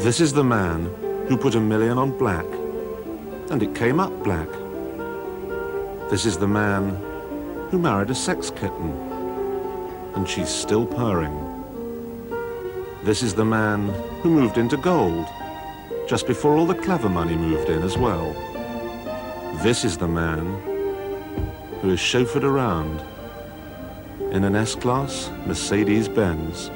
This is the man who put $1 million on black, and it came up black. This is the man who married a sex kitten, and she's still purring. This is the man who moved into gold, just before all the clever money moved in as well. This is the man who is chauffeured around in an S-Class Mercedes-Benz.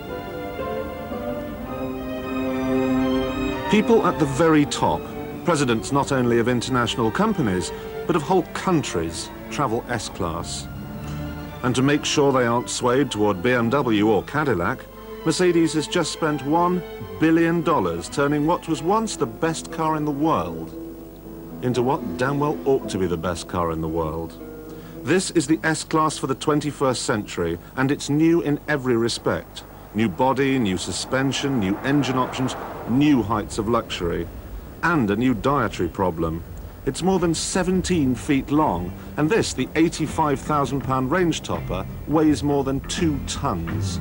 People at the very top, presidents not only of international companies, but of whole countries, travel S-Class. And to make sure they aren't swayed toward BMW or Cadillac, Mercedes has just spent $1 billion turning what was once the best car in the world into what damn well ought to be the best car in the world. This is the S-Class for the 21st century, and it's new in every respect. New body, new suspension, new engine options, new heights of luxury, and a new dietary problem. It's more than 17 feet long, and this, the 85,000-pound range topper, weighs more than 2 tons.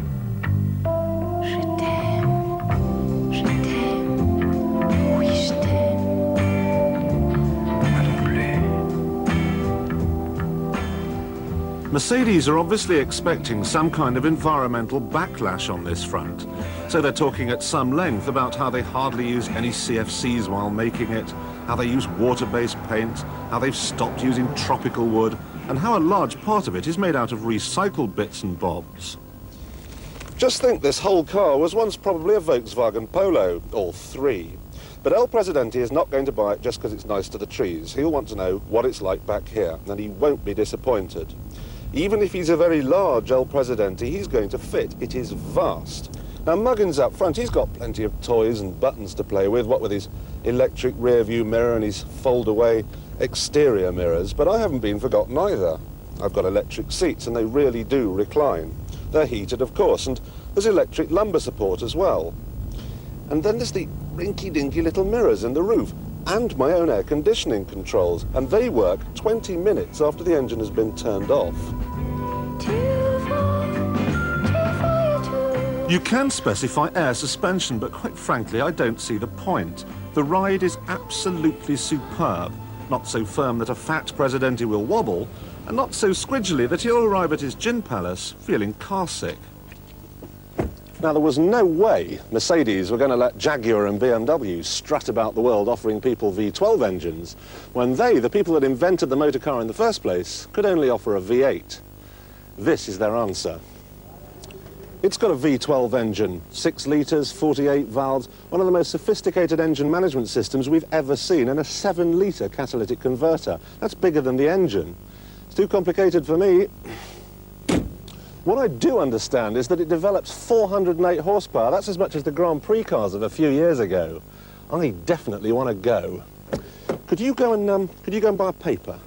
Mercedes are obviously expecting some kind of environmental backlash on this front. So they're talking at some length about how they hardly use any CFCs while making it, how they use water-based paint, how they've stopped using tropical wood, and how a large part of it is made out of recycled bits and bobs. Just think this whole car was once probably a Volkswagen Polo, or 3. But El Presidente is not going to buy it just because it's nice to the trees. He'll want to know what it's like back here, and he won't be disappointed. Even if he's a very large El Presidente, he's going to fit. It is vast. Now, Muggins up front, he's got plenty of toys and buttons to play with, what with his electric rear-view mirror and his fold-away exterior mirrors, but I haven't been forgotten either. I've got electric seats, and they really do recline. They're heated, of course, and there's electric lumbar support as well. And then there's the rinky-dinky little mirrors in the roof, and my own air conditioning controls, and they work 20 minutes after the engine has been turned off. You can specify air suspension, but quite frankly, I don't see the point. The ride is absolutely superb. Not so firm that a fat Presidente will wobble, and not so squidgely that he'll arrive at his gin palace feeling car sick. Now, there was no way Mercedes were going to let Jaguar and BMW strut about the world offering people V12 engines when they, the people that invented the motor car in the first place, could only offer a V8. This is their answer. It's got a V12 engine, 6 litres, 48 valves, one of the most sophisticated engine management systems we've ever seen, and a 7-litre catalytic converter. That's bigger than the engine. It's too complicated for me. What I do understand is that it develops 408 horsepower. That's as much as the Grand Prix cars of a few years ago. I definitely want to go. Could you go and buy a paper?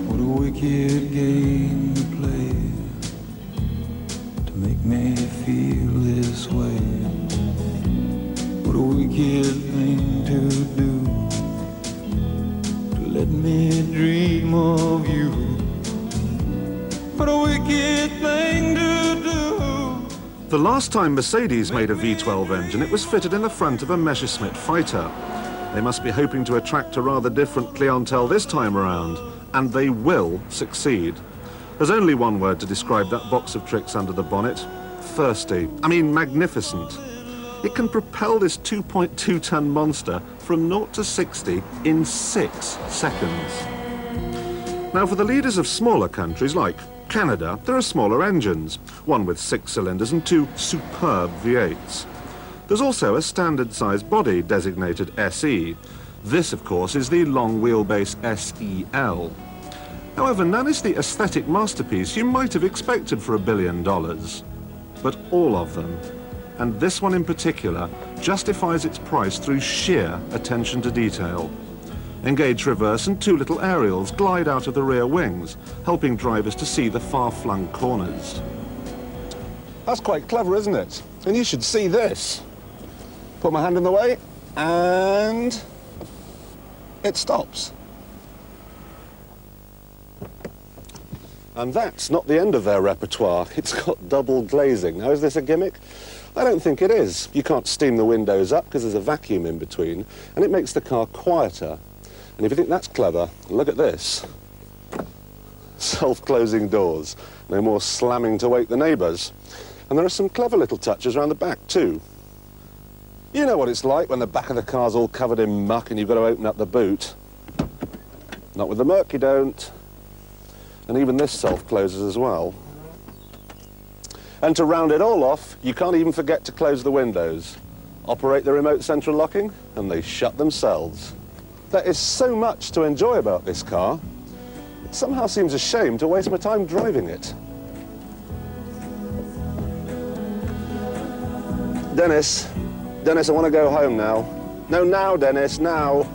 What a wicked game to play to make me feel this way. What a wicked thing to do. Let me dream of you. What a wicked thing to do. The last time Mercedes made a V12 engine, it was fitted in the front of a Messerschmitt fighter. They must be hoping to attract a rather different clientele this time around, and they will succeed. There's only one word to describe that box of tricks under the bonnet: thirsty. I mean, magnificent. It can propel this 2.2-ton monster from 0 to 60 in 6 seconds. Now, for the leaders of smaller countries like Canada, there are smaller engines, one with 6 cylinders and 2 superb V8s. There's also a standard-sized body designated SE. This, of course, is the long wheelbase SEL. However, none is the aesthetic masterpiece you might have expected for $1 billion. But all of them, and this one in particular, justifies its price through sheer attention to detail. Engage reverse and 2 little aerials glide out of the rear wings, helping drivers to see the far-flung corners. That's quite clever, isn't it? And you should see this. Put my hand in the way, and it stops. And that's not the end of their repertoire. It's got double glazing. Now, is this a gimmick? I don't think it is. You can't steam the windows up because there's a vacuum in between, and it makes the car quieter. And if you think that's clever, look at this. Self-closing doors. No more slamming to wake the neighbours. And there are some clever little touches around the back, too. You know what it's like when the back of the car's all covered in muck and you've got to open up the boot. Not with the Merc, you don't. And even this self-closes as well. And to round it all off, you can't even forget to close the windows. Operate the remote central locking, and they shut themselves. There is so much to enjoy about this car. It somehow seems a shame to waste my time driving it. Dennis, I want to go home now. No, now, Dennis, now.